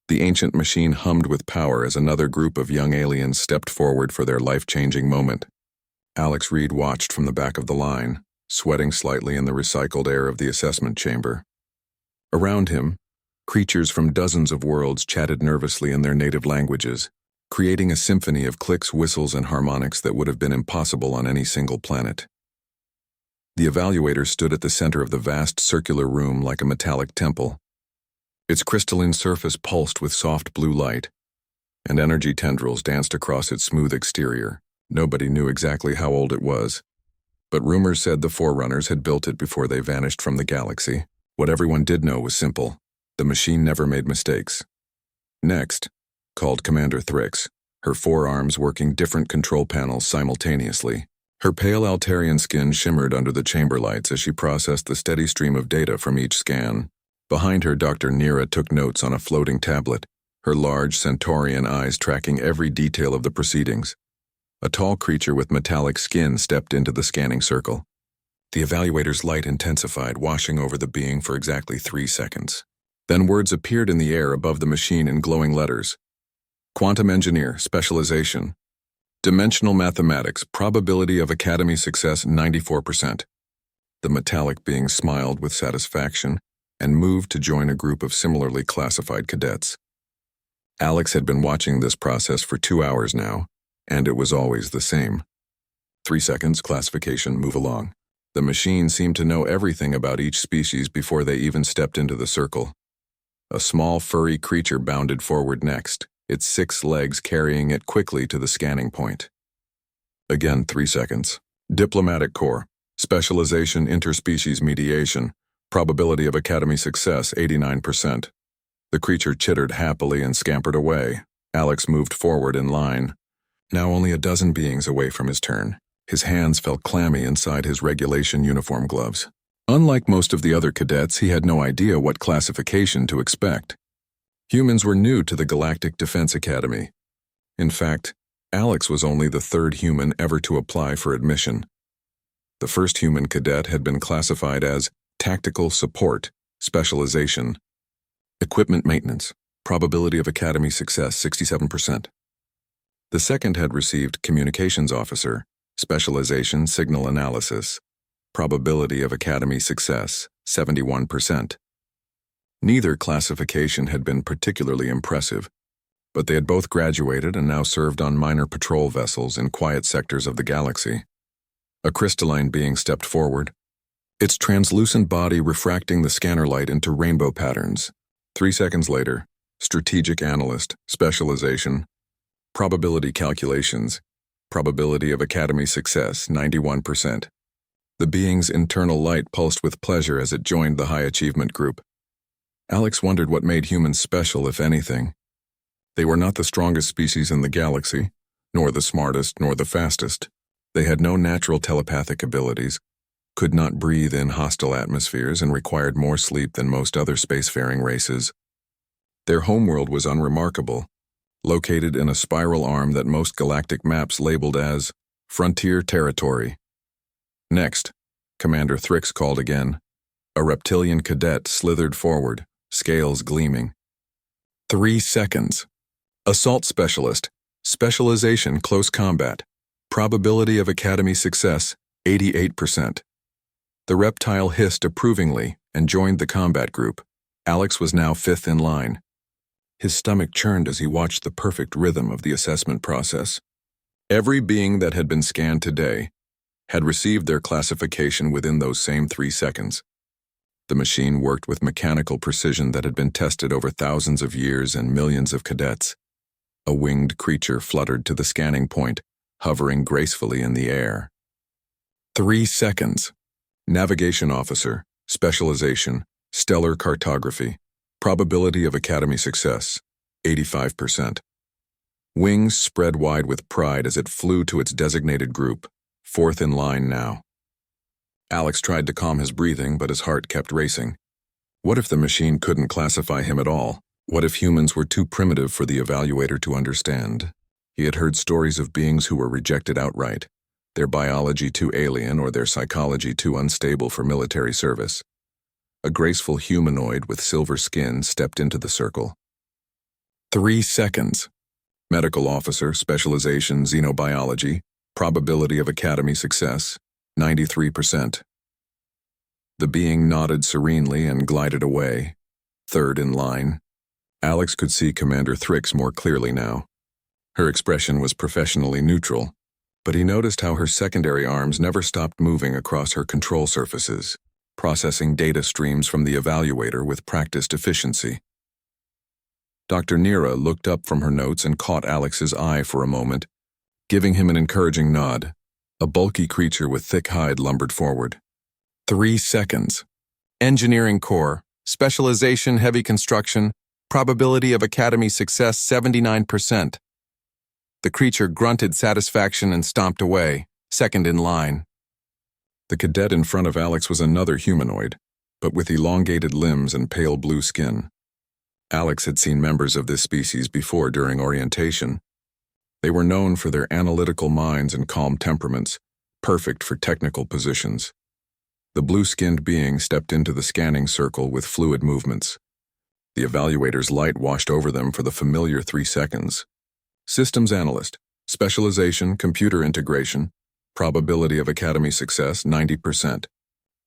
The ancient machine hummed with power as another group of young aliens stepped forward for their life-changing moment. Alex Reed watched from the back of the line, sweating slightly in the recycled air of the assessment chamber. Around him, creatures from dozens of worlds chatted nervously in their native languages, creating a symphony of clicks, whistles, and harmonics that would have been impossible on any single planet. The evaluator stood at the center of the vast circular room like a metallic temple. Its crystalline surface pulsed with soft blue light, and energy tendrils danced across its smooth exterior. Nobody knew exactly how old it was, but rumors said the Forerunners had built it before they vanished from the galaxy. What everyone did know was simple: the machine never made mistakes. Next, called Commander Thrix, her forearms working different control panels simultaneously. Her pale Altarian skin shimmered under the chamber lights as she processed the steady stream of data from each scan. Behind her, Dr. Nira took notes on a floating tablet, her large Centaurian eyes tracking every detail of the proceedings. A tall creature with metallic skin stepped into the scanning circle. The evaluator's light intensified, washing over the being for exactly 3 seconds. Then words appeared in the air above the machine in glowing letters. Quantum Engineer, Specialization. Dimensional Mathematics, Probability of Academy Success 94%. The metallic being smiled with satisfaction and moved to join a group of similarly classified cadets. Alex had been watching this process for 2 hours now, and it was always the same. 3 seconds, classification, move along. The machine seemed to know everything about each species before they even stepped into the circle. A small furry creature bounded forward next, its 6 legs carrying it quickly to the scanning point. Again, 3 seconds. Diplomatic Corps, Specialization Interspecies Mediation, Probability of Academy Success 89%. The creature chittered happily and scampered away. Alex moved forward in line, now only a dozen beings away from his turn. His hands felt clammy inside his regulation uniform gloves. Unlike most of the other cadets, he had no idea what classification to expect. Humans were new to the Galactic Defense Academy. In fact, Alex was only the 3rd human ever to apply for admission. The first human cadet had been classified as Tactical Support, Specialization. Equipment Maintenance, Probability of Academy Success 67%. The second had received Communications Officer, Specialization Signal Analysis, Probability of Academy Success 71%. Neither classification had been particularly impressive, but they had both graduated and now served on minor patrol vessels in quiet sectors of the galaxy. A crystalline being stepped forward, its translucent body refracting the scanner light into rainbow patterns. 3 seconds later, Strategic Analyst, Specialization, Probability Calculations, Probability of Academy Success 91%. The being's internal light pulsed with pleasure as it joined the high achievement group. Alex wondered what made humans special, if anything. They were not the strongest species in the galaxy, nor the smartest, nor the fastest. They had no natural telepathic abilities, could not breathe in hostile atmospheres, and required more sleep than most other spacefaring races. Their homeworld was unremarkable, located in a spiral arm that most galactic maps labeled as Frontier Territory. Next, Commander Thrix called again. A reptilian cadet slithered forward, scales gleaming. 3 seconds. Assault Specialist, Specialization Close Combat, Probability of Academy Success 88%. The reptile hissed approvingly and joined the combat group. Alex was now 5th in line. His stomach churned as he watched the perfect rhythm of the assessment process. Every being that had been scanned today had received their classification within those same 3 seconds. The machine worked with mechanical precision that had been tested over thousands of years and millions of cadets. A winged creature fluttered to the scanning point, hovering gracefully in the air. 3 seconds. Navigation Officer, Specialization, Stellar Cartography, Probability of Academy Success, 85%. Wings spread wide with pride as it flew to its designated group, 4th in line now. Alex tried to calm his breathing, but his heart kept racing. What if the machine couldn't classify him at all? What if humans were too primitive for the evaluator to understand? He had heard stories of beings who were rejected outright, their biology too alien or their psychology too unstable for military service. A graceful humanoid with silver skin stepped into the circle. 3 seconds. Medical officer, specialization, xenobiology, probability of academy success, 93%. The being nodded serenely and glided away, third in line. Alex could see Commander Thrix more clearly now. Her expression was professionally neutral, but he noticed how her secondary arms never stopped moving across her control surfaces, processing data streams from the evaluator with practiced efficiency. Dr. Nira looked up from her notes and caught Alex's eye for a moment, giving him an encouraging nod. A bulky creature with thick hide lumbered forward. 3 seconds. Engineering core, specialization heavy construction, probability of academy success 79%. The creature grunted satisfaction and stomped away, second in line. The cadet in front of Alex was another humanoid, but with elongated limbs and pale blue skin. Alex had seen members of this species before during orientation. They were known for their analytical minds and calm temperaments, perfect for technical positions. The blue-skinned being stepped into the scanning circle with fluid movements. The evaluator's light washed over them for the familiar 3 seconds. Systems analyst, specialization, computer integration, probability of academy success 90%.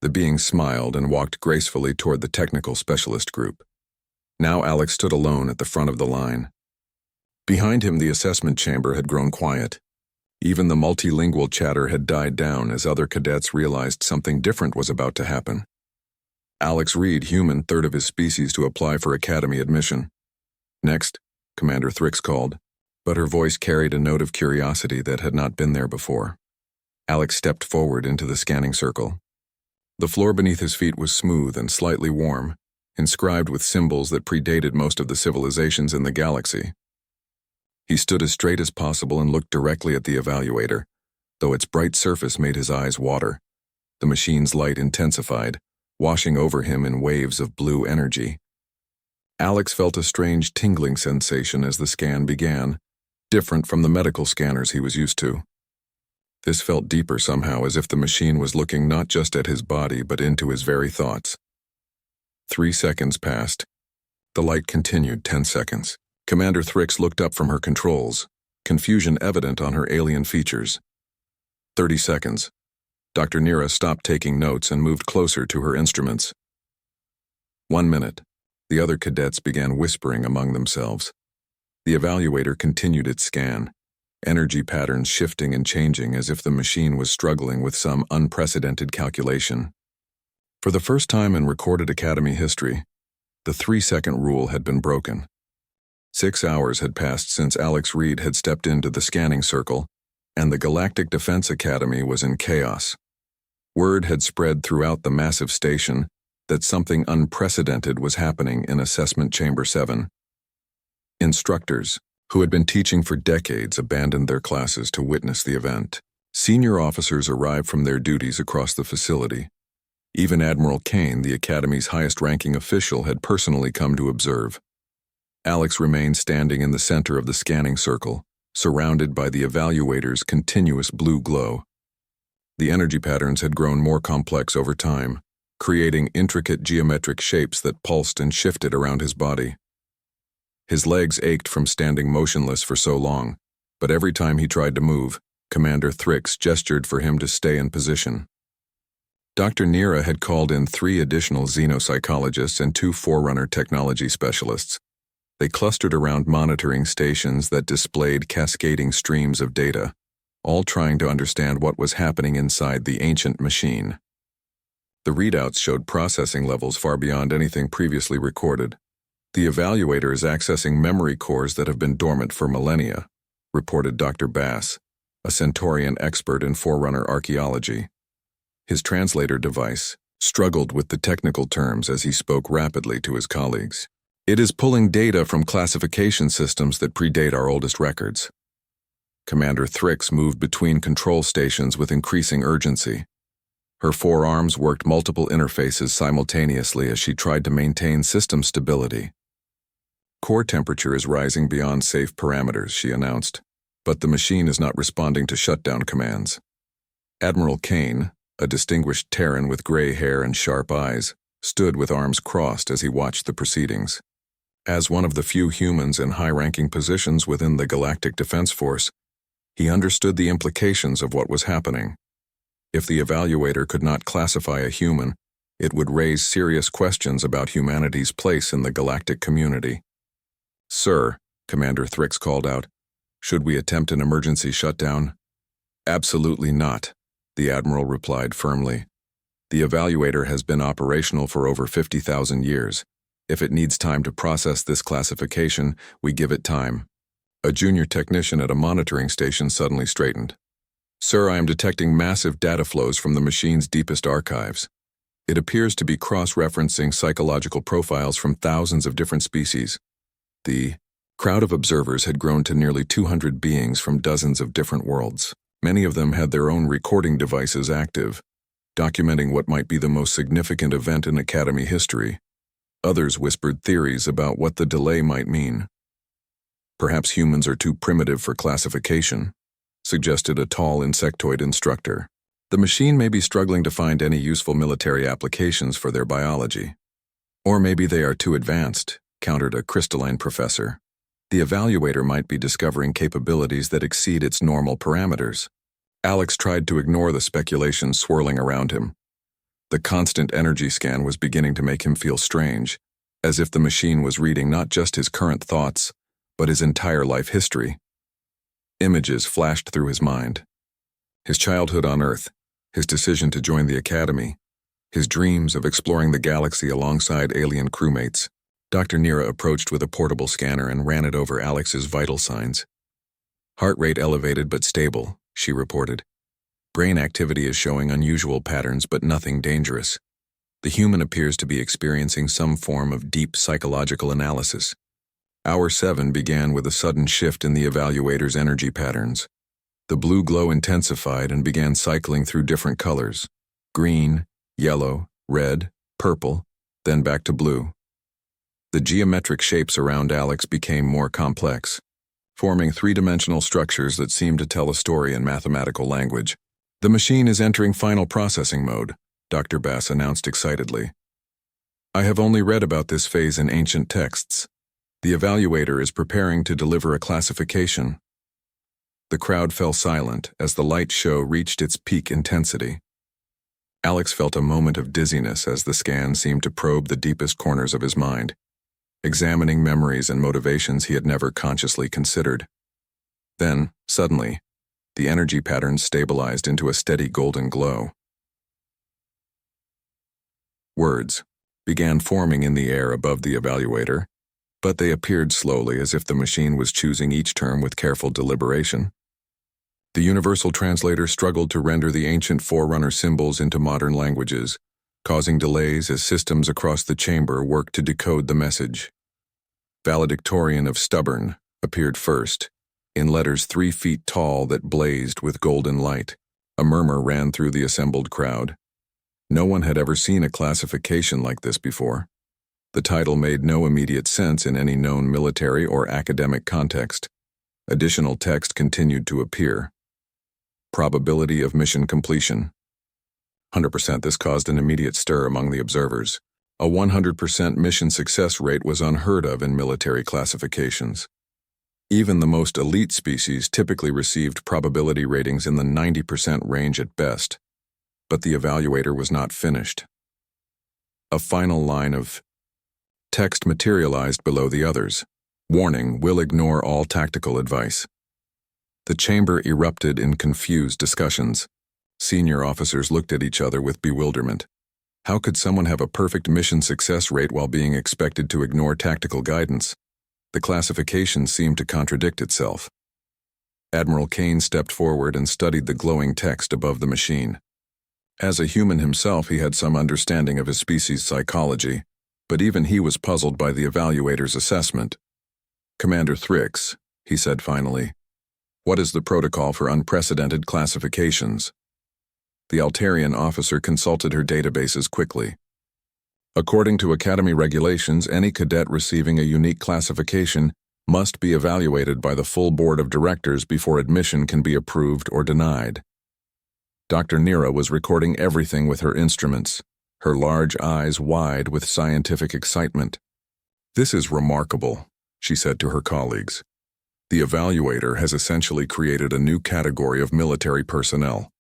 The being smiled and walked gracefully toward the technical specialist group. Now Alex stood alone at the front of the line. Behind him, the assessment chamber had grown quiet. Even the multilingual chatter had died down as other cadets realized something different was about to happen. Alex Reed, human, third of his species to apply for academy admission. Next, Commander Thrix called, but her voice carried a note of curiosity that had not been there before. Alex stepped forward into the scanning circle. The floor beneath his feet was smooth and slightly warm, inscribed with symbols that predated most of the civilizations in the galaxy. He stood as straight as possible and looked directly at the evaluator, though its bright surface made his eyes water. The machine's light intensified, washing over him in waves of blue energy. Alex felt a strange tingling sensation as the scan began, different from the medical scanners he was used to. This felt deeper somehow, as if the machine was looking not just at his body but into his very thoughts. 3 seconds passed. The light continued 10 seconds. Commander Thrix looked up from her controls, confusion evident on her alien features. 30 seconds. Dr. Nira stopped taking notes and moved closer to her instruments. 1 minute. The other cadets began whispering among themselves. The evaluator continued its scan, energy patterns shifting and changing as if the machine was struggling with some unprecedented calculation. For the first time in recorded Academy history, the 3-second rule had been broken. 6 hours had passed since Alex Reed had stepped into the scanning circle, and the Galactic Defense Academy was in chaos. Word had spread throughout the massive station that something unprecedented was happening in Assessment Chamber 7. Instructors, who had been teaching for decades, abandoned their classes to witness the event. Senior officers arrived from their duties across the facility. Even Admiral Kane, the Academy's highest-ranking official, had personally come to observe. Alex remained standing in the center of the scanning circle, surrounded by the evaluator's continuous blue glow. The energy patterns had grown more complex over time, creating intricate geometric shapes that pulsed and shifted around his body. His legs ached from standing motionless for so long, but every time he tried to move, Commander Thrix gestured for him to stay in position. Dr. Nira had called in 3 additional xenopsychologists and 2 Forerunner technology specialists. They clustered around monitoring stations that displayed cascading streams of data, all trying to understand what was happening inside the ancient machine. The readouts showed processing levels far beyond anything previously recorded. The evaluator is accessing memory cores that have been dormant for millennia, reported Dr. Bass, a Centaurian expert in Forerunner archaeology. His translator device struggled with the technical terms as he spoke rapidly to his colleagues. It is pulling data from classification systems that predate our oldest records. Commander Thrix moved between control stations with increasing urgency. Her forearms worked multiple interfaces simultaneously as she tried to maintain system stability. Core temperature is rising beyond safe parameters, she announced, but the machine is not responding to shutdown commands. Admiral Kane, a distinguished Terran with gray hair and sharp eyes, stood with arms crossed as he watched the proceedings. As one of the few humans in high-ranking positions within the Galactic Defense Force, he understood the implications of what was happening. If the evaluator could not classify a human, it would raise serious questions about humanity's place in the galactic community. "Sir," Commander Thrix called out, "should we attempt an emergency shutdown?" "Absolutely not," the Admiral replied firmly. "The evaluator has been operational for over 50,000 years. If it needs time to process this classification, we give it time." A junior technician at a monitoring station suddenly straightened. "Sir, I am detecting massive data flows from the machine's deepest archives. It appears to be cross-referencing psychological profiles from thousands of different species." The crowd of observers had grown to nearly 200 beings from dozens of different worlds. Many of them had their own recording devices active, documenting what might be the most significant event in Academy history. Others whispered theories about what the delay might mean. "Perhaps humans are too primitive for classification," suggested a tall insectoid instructor. "The machine may be struggling to find any useful military applications for their biology. Or maybe they are too advanced," countered a crystalline professor. "The evaluator might be discovering capabilities that exceed its normal parameters." Alex tried to ignore the speculation swirling around him. The constant energy scan was beginning to make him feel strange, as if the machine was reading not just his current thoughts, but his entire life history. Images flashed through his mind. His childhood on Earth, his decision to join the Academy, his dreams of exploring the galaxy alongside alien crewmates. Dr. Nira approached with a portable scanner and ran it over Alex's vital signs. "Heart rate elevated but stable," she reported. "Brain activity is showing unusual patterns but nothing dangerous. The human appears to be experiencing some form of deep psychological analysis." Hour 7 began with a sudden shift in the evaluator's energy patterns. The blue glow intensified and began cycling through different colors: green, yellow, red, purple, then back to blue. The geometric shapes around Alex became more complex, forming three-dimensional structures that seemed to tell a story in mathematical language. "The machine is entering final processing mode," Dr. Bass announced excitedly. "I have only read about this phase in ancient texts. The evaluator is preparing to deliver a classification." The crowd fell silent as the light show reached its peak intensity. Alex felt a moment of dizziness as the scan seemed to probe the deepest corners of his mind, examining memories and motivations he had never consciously considered. Then, suddenly, the energy patterns stabilized into a steady golden glow. Words began forming in the air above the evaluator, but they appeared slowly as if the machine was choosing each term with careful deliberation. The universal translator struggled to render the ancient forerunner symbols into modern languages, causing delays as systems across the chamber worked to decode the message. Valedictorian of Stubborn appeared first, in letters 3 feet tall that blazed with golden light. A murmur ran through the assembled crowd. No one had ever seen a classification like this before. The title made no immediate sense in any known military or academic context. Additional text continued to appear. Probability of mission completion. 100%. This caused an immediate stir among the observers. A 100% mission success rate was unheard of in military classifications. Even the most elite species typically received probability ratings in the 90% range at best. But the evaluator was not finished. A final line of text materialized below the others. "Warning, will ignore all tactical advice." The chamber erupted in confused discussions. Senior officers looked at each other with bewilderment. How could someone have a perfect mission success rate while being expected to ignore tactical guidance? The classification seemed to contradict itself. Admiral Kane stepped forward and studied the glowing text above the machine. As a human himself, he had some understanding of his species' psychology, but even he was puzzled by the evaluator's assessment. "Commander Thrix," he said finally, "what is the protocol for unprecedented classifications?" The Altarian officer consulted her databases quickly. "According to Academy regulations, any cadet receiving a unique classification must be evaluated by the full board of directors before admission can be approved or denied." Dr. Nira was recording everything with her instruments, her large eyes wide with scientific excitement. "This is remarkable," she said to her colleagues. "The evaluator has essentially created a new category of military personnel.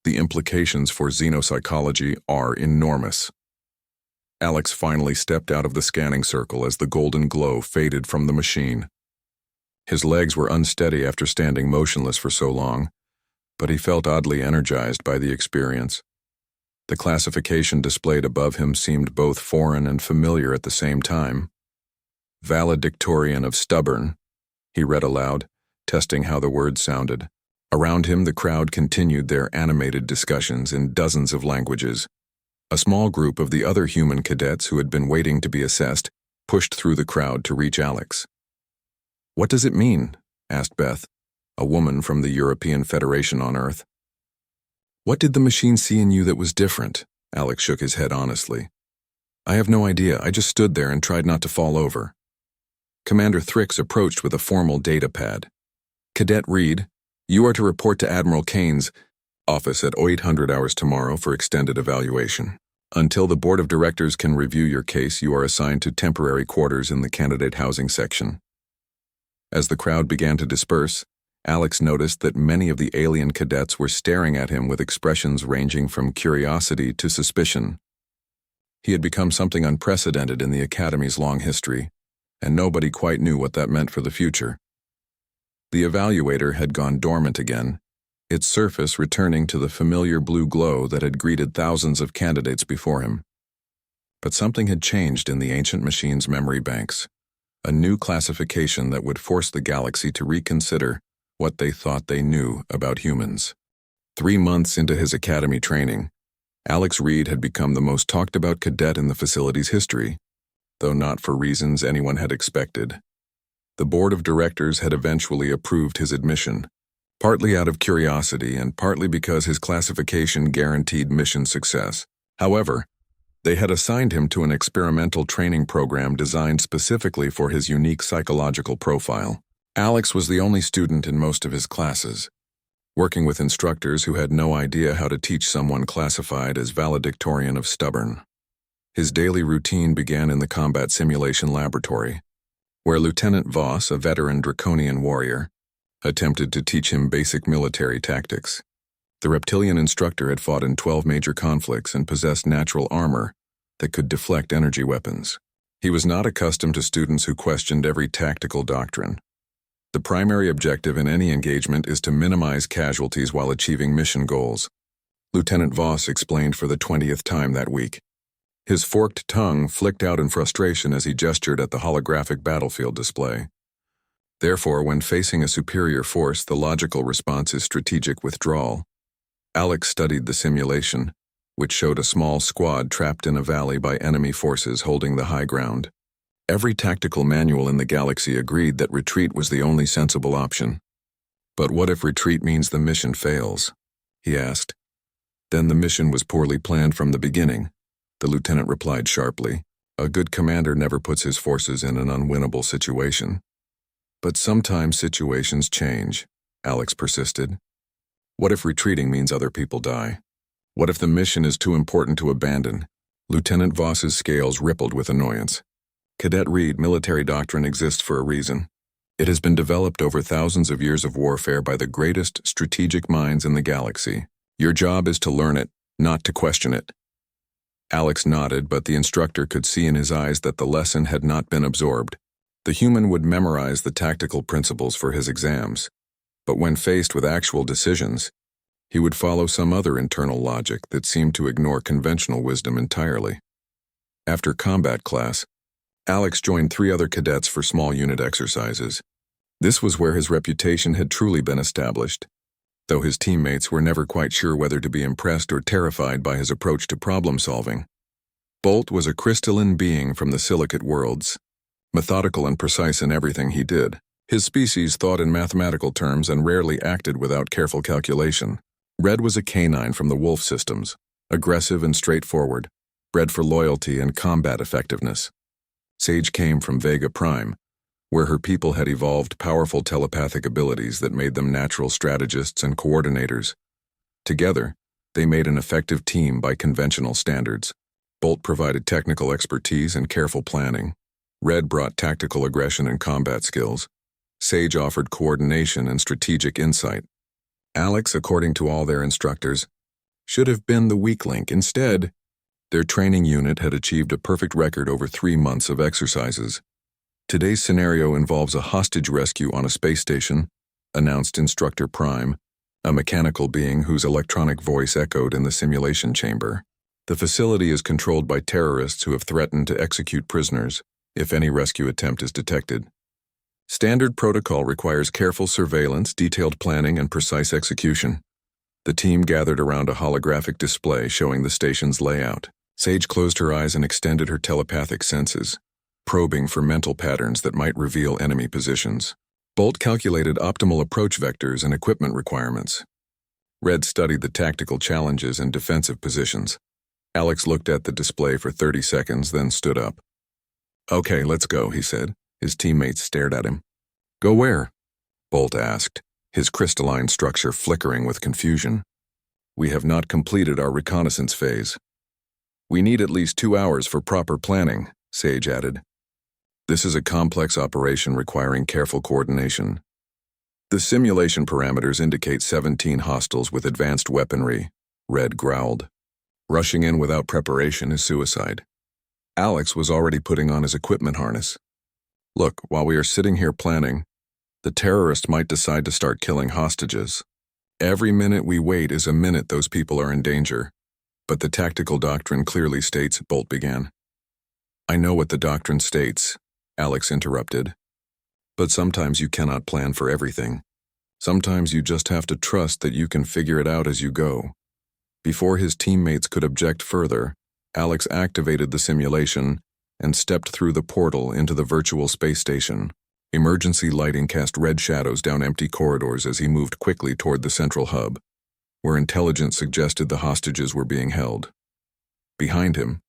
The implications for xenopsychology are enormous." Alex finally stepped out of the scanning circle as the golden glow faded from the machine. His legs were unsteady after standing motionless for so long, but he felt oddly energized by the experience. The classification displayed above him seemed both foreign and familiar at the same time. "Valedictorian of stubborn," he read aloud, testing how the words sounded. Around him, the crowd continued their animated discussions in dozens of languages. A small group of the other human cadets who had been waiting to be assessed pushed through the crowd to reach Alex. "What does it mean?" asked Beth, a woman from the European Federation on Earth. "What did the machine see in you that was different?" Alex shook his head honestly. "I have no idea. I just stood there and tried not to fall over." Commander Thrix approached with a formal data pad. "Cadet Reed, you are to report to Admiral Kane's office at 800 hours tomorrow for extended evaluation. Until the board of directors can review your case, you are assigned to temporary quarters in the candidate housing section." As the crowd began to disperse, Alex noticed that many of the alien cadets were staring at him with expressions ranging from curiosity to suspicion. He had become something unprecedented in the Academy's long history, and nobody quite knew what that meant for the future. The evaluator had gone dormant again, its surface returning to the familiar blue glow that had greeted thousands of candidates before him. But something had changed in the ancient machine's memory banks, a new classification that would force the galaxy to reconsider what they thought they knew about humans. 3 months into his academy training, Alex Reed had become the most talked-about cadet in the facility's history, though not for reasons anyone had expected. The board of directors had eventually approved his admission, partly out of curiosity and partly because his classification guaranteed mission success. However, they had assigned him to an experimental training program designed specifically for his unique psychological profile. Alex was the only student in most of his classes, working with instructors who had no idea how to teach someone classified as valedictorian of stubborn. His daily routine began in the combat simulation laboratory, where Lieutenant Voss, a veteran draconian warrior, attempted to teach him basic military tactics. The reptilian instructor had fought in 12 major conflicts and possessed natural armor that could deflect energy weapons. He was not accustomed to students who questioned every tactical doctrine. The primary objective in any engagement is to minimize casualties while achieving mission goals, Lieutenant Voss explained for the 20th time that week. His forked tongue flicked out in frustration as he gestured at the holographic battlefield display. Therefore, when facing a superior force, the logical response is strategic withdrawal. Alex studied the simulation, which showed a small squad trapped in a valley by enemy forces holding the high ground. Every tactical manual in the galaxy agreed that retreat was the only sensible option. "But what if retreat means the mission fails?" he asked. "Then the mission was poorly planned from the beginning," the lieutenant replied sharply. "A good commander never puts his forces in an unwinnable situation." "But sometimes situations change," Alex persisted. "What if retreating means other people die? What if the mission is too important to abandon?" Lieutenant Voss's scales rippled with annoyance. "Cadet Reed, military doctrine exists for a reason. It has been developed over thousands of years of warfare by the greatest strategic minds in the galaxy. Your job is to learn it, not to question it." Alex nodded, but the instructor could see in his eyes that the lesson had not been absorbed. The human would memorize the tactical principles for his exams, but when faced with actual decisions, he would follow some other internal logic that seemed to ignore conventional wisdom entirely. After combat class, Alex joined 3 other cadets for small unit exercises. This was where his reputation had truly been established, though his teammates were never quite sure whether to be impressed or terrified by his approach to problem-solving. Bolt was a crystalline being from the silicate worlds, methodical and precise in everything he did. His species thought in mathematical terms and rarely acted without careful calculation. Red was a canine from the wolf systems, aggressive and straightforward, bred for loyalty and combat effectiveness. Sage came from Vega Prime, where her people had evolved powerful telepathic abilities that made them natural strategists and coordinators. Together, they made an effective team by conventional standards. Bolt provided technical expertise and careful planning, Red brought tactical aggression and combat skills. Sage offered coordination and strategic insight. Alex, according to all their instructors, should have been the weak link. Instead, their training unit had achieved a perfect record over 3 months of exercises. Today's scenario involves a hostage rescue on a space station, announced Instructor Prime, a mechanical being whose electronic voice echoed in the simulation chamber. The facility is controlled by terrorists who have threatened to execute prisoners if any rescue attempt is detected. Standard protocol requires careful surveillance, detailed planning, and precise execution. The team gathered around a holographic display showing the station's layout. Sage closed her eyes and extended her telepathic senses, probing for mental patterns that might reveal enemy positions. Bolt calculated optimal approach vectors and equipment requirements. Red studied the tactical challenges and defensive positions. Alex looked at the display for 30 seconds, then stood up. "Okay, let's go," he said. His teammates stared at him. "Go where?" Bolt asked, his crystalline structure flickering with confusion. "We have not completed our reconnaissance phase." "We need at least 2 hours for proper planning," Sage added. "This is a complex operation requiring careful coordination." "The simulation parameters indicate 17 hostiles with advanced weaponry," Red growled. "Rushing in without preparation is suicide." Alex was already putting on his equipment harness. "Look, while we are sitting here planning, the terrorists might decide to start killing hostages. Every minute we wait is a minute those people are in danger." "But the tactical doctrine clearly states," Bolt began. "I know what the doctrine states," Alex interrupted. "But sometimes you cannot plan for everything. Sometimes you just have to trust that you can figure it out as you go." Before his teammates could object further, Alex activated the simulation and stepped through the portal into the virtual space station. Emergency lighting cast red shadows down empty corridors as he moved quickly toward the central hub, where intelligence suggested the hostages were being held. Behind him,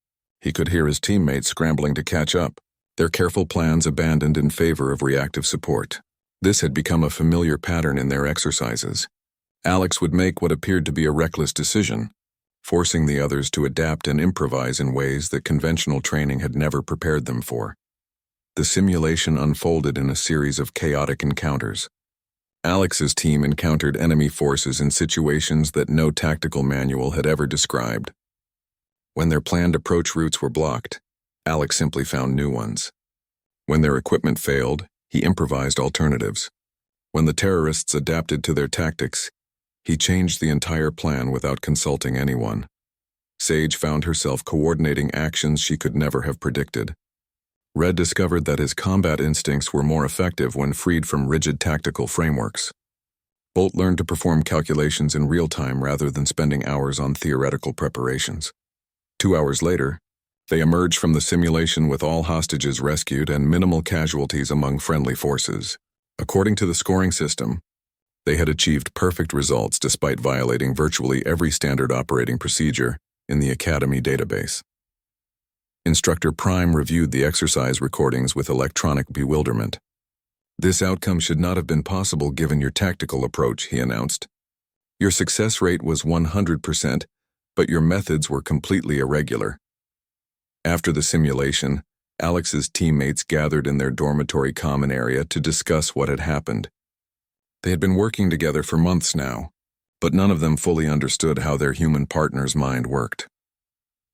he could hear his teammates scrambling to catch up, their careful plans abandoned in favor of reactive support. This had become a familiar pattern in their exercises. Alex would make what appeared to be a reckless decision, forcing the others to adapt and improvise in ways that conventional training had never prepared them for. The simulation unfolded in a series of chaotic encounters. Alex's team encountered enemy forces in situations that no tactical manual had ever described. When their planned approach routes were blocked, Alex simply found new ones. When their equipment failed, he improvised alternatives. When the terrorists adapted to their tactics, he changed the entire plan without consulting anyone. Sage found herself coordinating actions she could never have predicted. Red discovered that his combat instincts were more effective when freed from rigid tactical frameworks. Bolt learned to perform calculations in real time rather than spending hours on theoretical preparations. 2 hours later, they emerged from the simulation with all hostages rescued and minimal casualties among friendly forces. According to the scoring system, they had achieved perfect results despite violating virtually every standard operating procedure in the Academy database. Instructor Prime reviewed the exercise recordings with electronic bewilderment. "This outcome should not have been possible given your tactical approach," he announced. "Your success rate was 100%, but your methods were completely irregular." After the simulation, Alex's teammates gathered in their dormitory common area to discuss what had happened. They had been working together for months now, but none of them fully understood how their human partner's mind worked.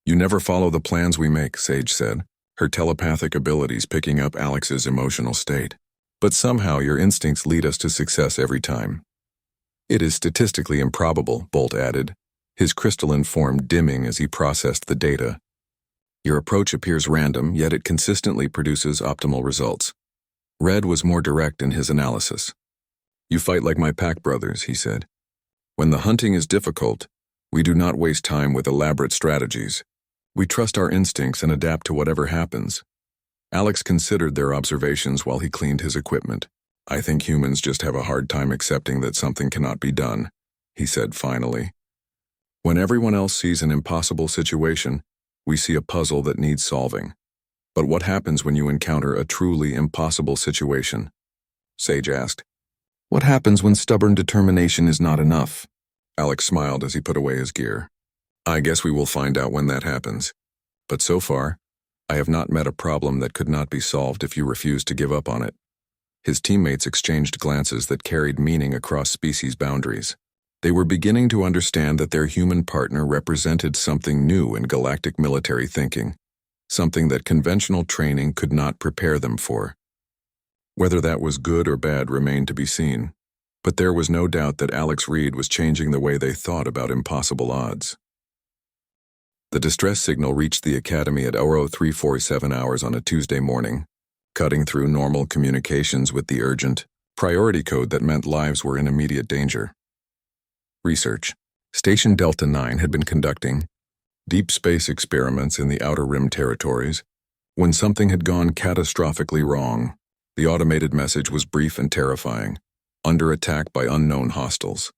"You never follow the plans we make," Sage said, her telepathic abilities picking up Alex's emotional state. "But somehow your instincts lead us to success every time." "It is statistically improbable," Bolt added, his crystalline form dimming as he processed the data. "Your approach appears random, yet it consistently produces optimal results." Red was more direct in his analysis. "You fight like my pack brothers," he said. "When the hunting is difficult, we do not waste time with elaborate strategies. We trust our instincts and adapt to whatever happens." Alex considered their observations while he cleaned his equipment. "I think humans just have a hard time accepting that something cannot be done," he said finally. "When everyone else sees an impossible situation, we see a puzzle that needs solving. But what happens when you encounter a truly impossible situation?" Sage asked. "What happens when stubborn determination is not enough?" Alex smiled as he put away his gear. "I guess we will find out when that happens. But so far, I have not met a problem that could not be solved if you refuse to give up on it. His teammates exchanged glances that carried meaning across species boundaries. They were beginning to understand that their human partner represented something new in galactic military thinking, something that conventional training could not prepare them for. Whether that was good or bad remained to be seen, but there was no doubt that Alex Reed was changing the way they thought about impossible odds. The distress signal reached the Academy at 0347 hours on a Tuesday morning, cutting through normal communications with the urgent, priority code that meant lives were in immediate danger. Research. Station Delta 9 had been conducting deep space experiments in the Outer Rim territories when something had gone catastrophically wrong. The automated message was brief and terrifying. Under attack by unknown hostiles.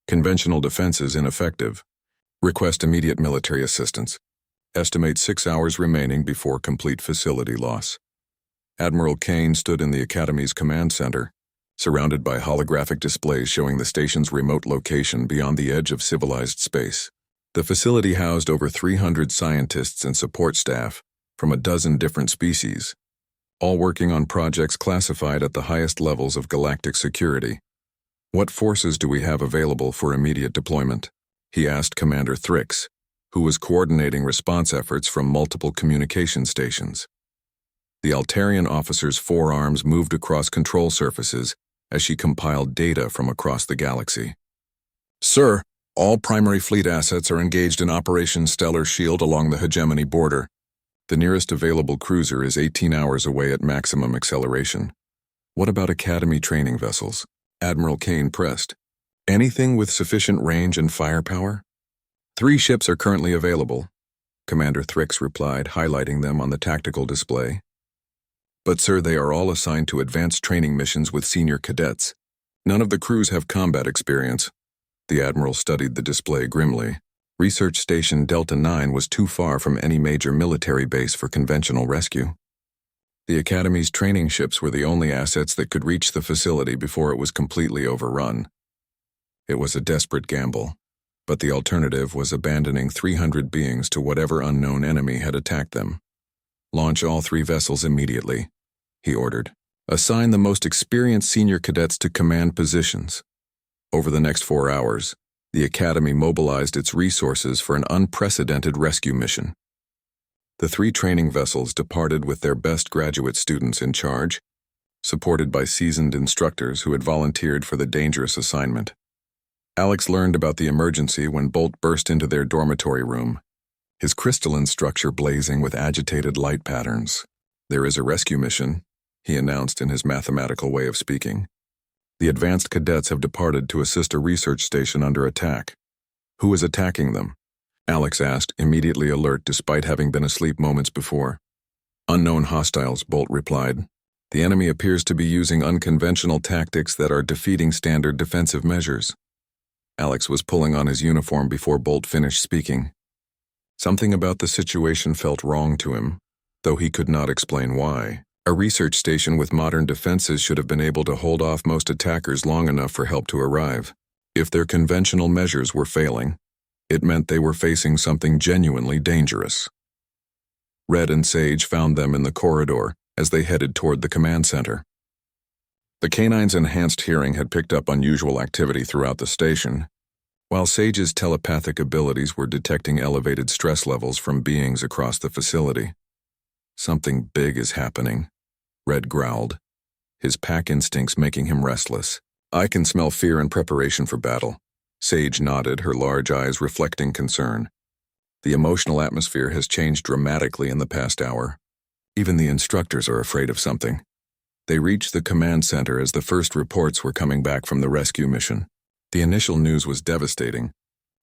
Conventional defenses ineffective. Request immediate military assistance. Estimate 6 hours remaining before complete facility loss. Admiral Kane stood in the Academy's command center, surrounded by holographic displays showing the station's remote location beyond the edge of civilized space. The facility housed over 300 scientists and support staff from a dozen different species, all working on projects classified at the highest levels of galactic security. What forces do we have available for immediate deployment? He asked Commander Thrix, who was coordinating response efforts from multiple communication stations. The Altarian officer's forearms moved across control surfaces as she compiled data from across the galaxy. Sir, all primary fleet assets are engaged in Operation Stellar Shield along the hegemony border. The nearest available cruiser is 18 hours away at maximum acceleration. What about Academy training vessels? Admiral Kane pressed. Anything with sufficient range and firepower? 3 ships are currently available, Commander Thrix replied, highlighting them on the tactical display. But sir, they are all assigned to advanced training missions with senior cadets. None of the crews have combat experience. The Admiral studied the display grimly. Research Station Delta 9 was too far from any major military base for conventional rescue. The Academy's training ships were the only assets that could reach the facility before it was completely overrun. It was a desperate gamble, but the alternative was abandoning 300 beings to whatever unknown enemy had attacked them. Launch all 3 vessels immediately, he ordered. Assign the most experienced senior cadets to command positions. Over the next 4 hours, the Academy mobilized its resources for an unprecedented rescue mission. The 3 training vessels departed with their best graduate students in charge, supported by seasoned instructors who had volunteered for the dangerous assignment. Alex learned about the emergency when Bolt burst into their dormitory room, his crystalline structure blazing with agitated light patterns. There is a rescue mission, he announced in his mathematical way of speaking. The advanced cadets have departed to assist a research station under attack. Who is attacking them? Alex asked, immediately alert despite having been asleep moments before. Unknown hostiles, Bolt replied. The enemy appears to be using unconventional tactics that are defeating standard defensive measures. Alex was pulling on his uniform before Bolt finished speaking. Something about the situation felt wrong to him, though he could not explain why. A research station with modern defenses should have been able to hold off most attackers long enough for help to arrive. If their conventional measures were failing, it meant they were facing something genuinely dangerous. Red and Sage found them in the corridor as they headed toward the command center. The canine's enhanced hearing had picked up unusual activity throughout the station, while Sage's telepathic abilities were detecting elevated stress levels from beings across the facility. Something big is happening, Red growled, his pack instincts making him restless. I can smell fear and preparation for battle. Sage nodded, her large eyes reflecting concern. The emotional atmosphere has changed dramatically in the past hour. Even the instructors are afraid of something. They reached the command center as the first reports were coming back from the rescue mission. The initial news was devastating.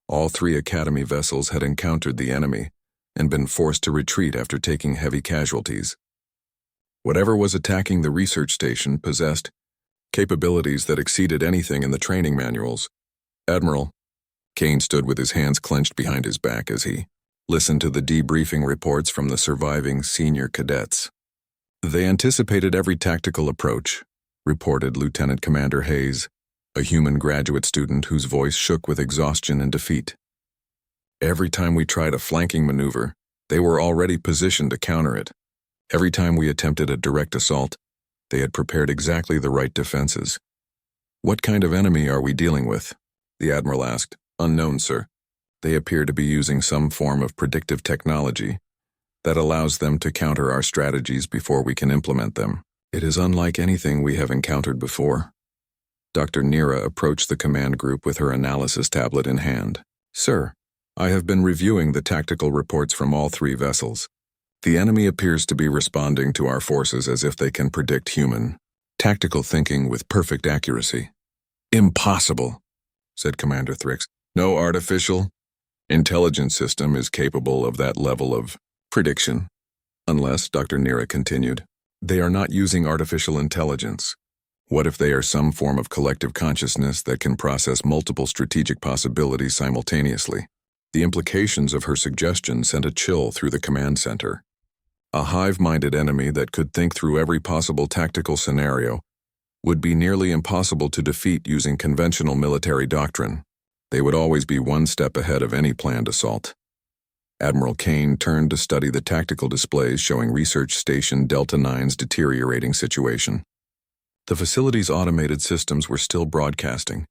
All 3 Academy vessels had encountered the enemy and been forced to retreat after taking heavy casualties. Whatever was attacking the research station possessed capabilities that exceeded anything in the training manuals. Admiral, Kane stood with his hands clenched behind his back as he listened to the debriefing reports from the surviving senior cadets. They anticipated every tactical approach, reported Lieutenant Commander Hayes, a human graduate student whose voice shook with exhaustion and defeat. Every time we tried a flanking maneuver, They were already positioned to counter it. Every time we attempted a direct assault, they had prepared exactly the right defenses. "What kind of enemy are we dealing with?" the Admiral asked. "Unknown, sir. They appear to be using some form of predictive technology that allows them to counter our strategies before we can implement them. It is unlike anything we have encountered before." Dr. Nira approached the command group with her analysis tablet in hand. "Sir, I have been reviewing the tactical reports from all 3 vessels. The enemy appears to be responding to our forces as if they can predict human tactical thinking with perfect accuracy." "Impossible," said Commander Thrix. "No artificial intelligence system is capable of that level of prediction." "Unless," Dr. Nira continued, "they are not using artificial intelligence. What if they are some form of collective consciousness that can process multiple strategic possibilities simultaneously?" The implications of her suggestion sent a chill through the command center. A hive-minded enemy that could think through every possible tactical scenario would be nearly impossible to defeat using conventional military doctrine. They would always be one step ahead of any planned assault. Admiral Kane turned to study the tactical displays showing Research Station Delta 9's deteriorating situation. The facility's automated systems were still broadcasting,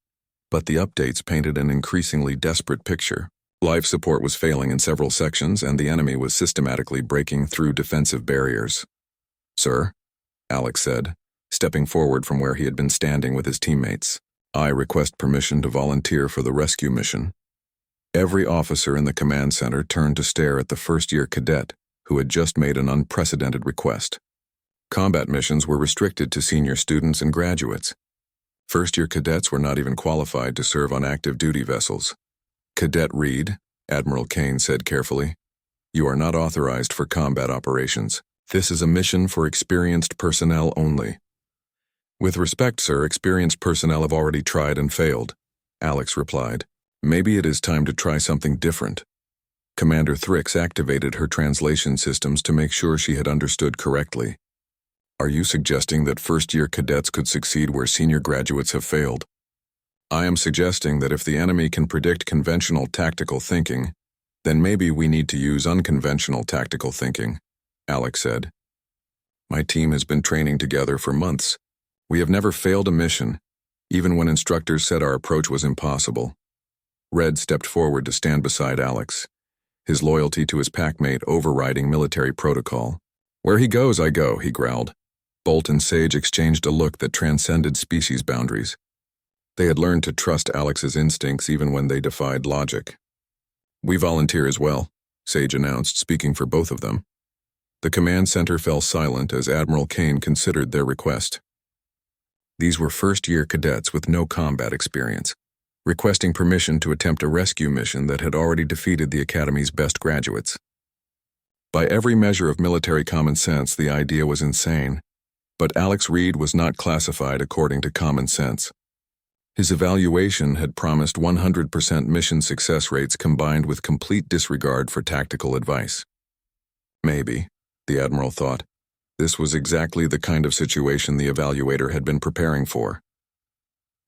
but the updates painted an increasingly desperate picture. Life support was failing in several sections, and the enemy was systematically breaking through defensive barriers. "Sir," Alex said, stepping forward from where he had been standing with his teammates, "I request permission to volunteer for the rescue mission." Every officer in the command center turned to stare at the first-year cadet who had just made an unprecedented request. Combat missions were restricted to senior students and graduates. First-year cadets were not even qualified to serve on active duty vessels. "Cadet Reed," Admiral Kane said carefully, "you are not authorized for combat operations. This is a mission for experienced personnel only." "With respect, sir, experienced personnel have already tried and failed," Alex replied. "Maybe it is time to try something different." Commander Thrix activated her translation systems to make sure she had understood correctly. "Are you suggesting that first-year cadets could succeed where senior graduates have failed?" "I am suggesting that if the enemy can predict conventional tactical thinking, then maybe we need to use unconventional tactical thinking," Alex said. "My team has been training together for months. We have never failed a mission, even when instructors said our approach was impossible." Red stepped forward to stand beside Alex, his loyalty to his packmate overriding military protocol. "Where he goes, I go," he growled. Bolt and Sage exchanged a look that transcended species boundaries. They had learned to trust Alex's instincts even when they defied logic. "We volunteer as well," Sage announced, speaking for both of them. The command center fell silent as Admiral Kane considered their request. These were first-year cadets with no combat experience, requesting permission to attempt a rescue mission that had already defeated the Academy's best graduates. By every measure of military common sense, the idea was insane, but Alex Reed was not classified according to common sense. His evaluation had promised 100% mission success rates combined with complete disregard for tactical advice. Maybe, the Admiral thought, this was exactly the kind of situation the evaluator had been preparing for.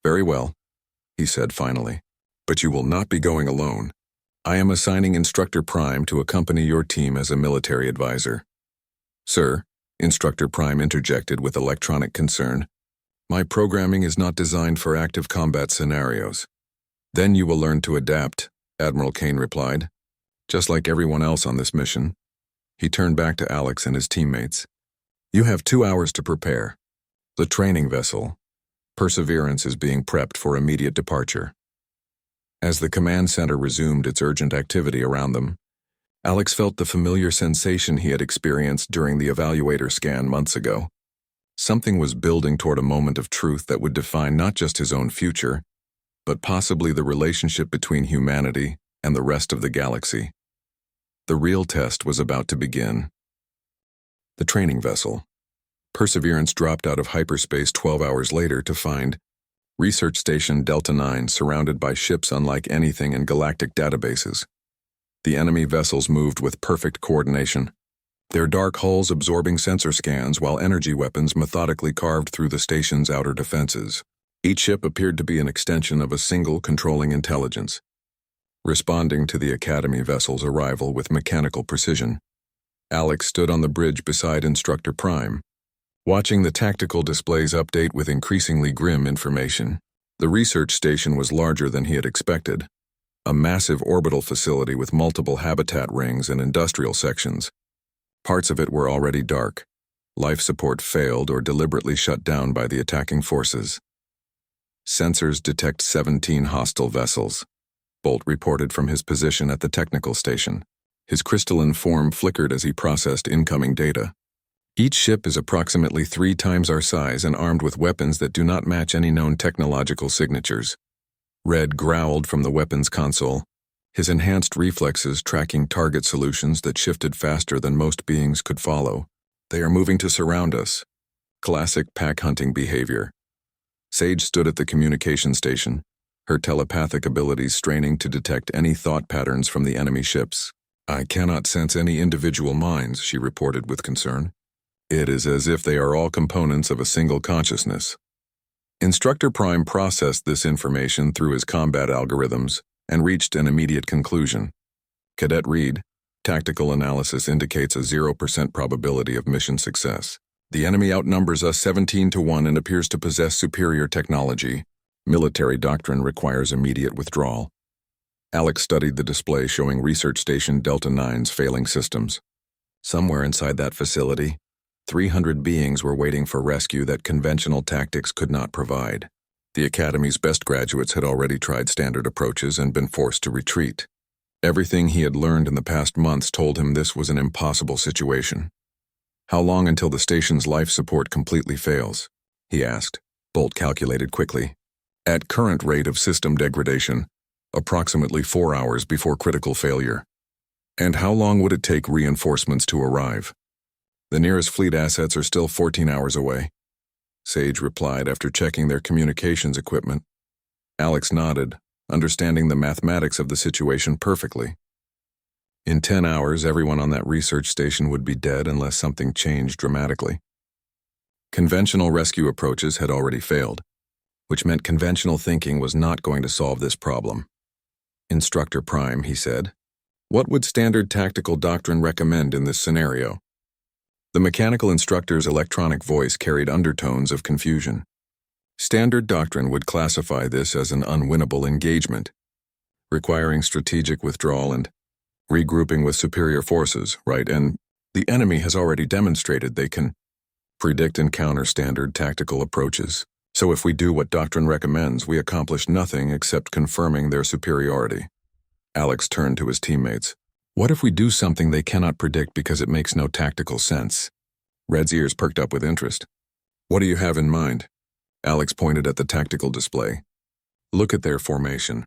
"Very well," he said finally, "but you will not be going alone. I am assigning Instructor Prime to accompany your team as a military advisor." "Sir," Instructor Prime interjected with electronic concern, "my programming is not designed for active combat scenarios." "Then you will learn to adapt," Admiral Kane replied, "just like everyone else on this mission." He turned back to Alex and his teammates. "You have 2 hours to prepare. The training vessel, Perseverance, is being prepped for immediate departure." As the command center resumed its urgent activity around them, Alex felt the familiar sensation he had experienced during the evaluator scan months ago. Something was building toward a moment of truth that would define not just his own future, but possibly the relationship between humanity and the rest of the galaxy. The real test was about to begin. The training vessel. Perseverance dropped out of hyperspace 12 hours later to find Research Station Delta 9 surrounded by ships unlike anything in galactic databases. The enemy vessels moved with perfect coordination, their dark hulls absorbing sensor scans while energy weapons methodically carved through the station's outer defenses. Each ship appeared to be an extension of a single controlling intelligence. responding to the Academy vessel's arrival with mechanical precision. Alex stood on the bridge beside Instructor Prime, watching the tactical displays update with increasingly grim information. The research station was larger than he had expected, a massive orbital facility with multiple habitat rings and industrial sections. Parts of it were already dark. Life support failed or deliberately shut down by the attacking forces. Sensors detect 17 hostile vessels, Bolt reported from his position at the technical station. His crystalline form flickered as he processed incoming data. Each ship is approximately 3 times our size and armed with weapons that do not match any known technological signatures. Red growled from the weapons console, his enhanced reflexes tracking target solutions that shifted faster than most beings could follow. They are moving to surround us. Classic pack hunting behavior. Sage stood at the communication station, her telepathic abilities straining to detect any thought patterns from the enemy ships. "I cannot sense any individual minds," she reported with concern. "It is as if they are all components of a single consciousness." Instructor Prime processed this information through his combat algorithms and reached an immediate conclusion. Cadet Reed, tactical analysis indicates a 0% probability of mission success. The enemy outnumbers us 17-1 and appears to possess superior technology. Military doctrine requires immediate withdrawal. Alex studied the display showing Research Station Delta 9's failing systems. Somewhere inside that facility, 300 beings were waiting for rescue that conventional tactics could not provide. The Academy's best graduates had already tried standard approaches and been forced to retreat. Everything he had learned in the past months told him this was an impossible situation. "How long until the station's life support completely fails?" he asked. Bolt calculated quickly. "At current rate of system degradation, approximately 4 hours before critical failure." "And how long would it take reinforcements to arrive?" "The nearest fleet assets are still 14 hours away," Sage replied after checking their communications equipment. Alex nodded, understanding the mathematics of the situation perfectly. In 10 hours, everyone on that research station would be dead unless something changed dramatically. Conventional rescue approaches had already failed, which meant conventional thinking was not going to solve this problem. "Instructor Prime," he said, "what would standard tactical doctrine recommend in this scenario?" The mechanical instructor's electronic voice carried undertones of confusion. "Standard doctrine would classify this as an unwinnable engagement, requiring strategic withdrawal and regrouping with superior forces, right? And the enemy has already demonstrated they can predict and counter standard tactical approaches. So if we do what doctrine recommends, we accomplish nothing except confirming their superiority." Alex turned to his teammates. "What if we do something they cannot predict because it makes no tactical sense?" Red's ears perked up with interest. "What do you have in mind?" Alex pointed at the tactical display. "Look at their formation.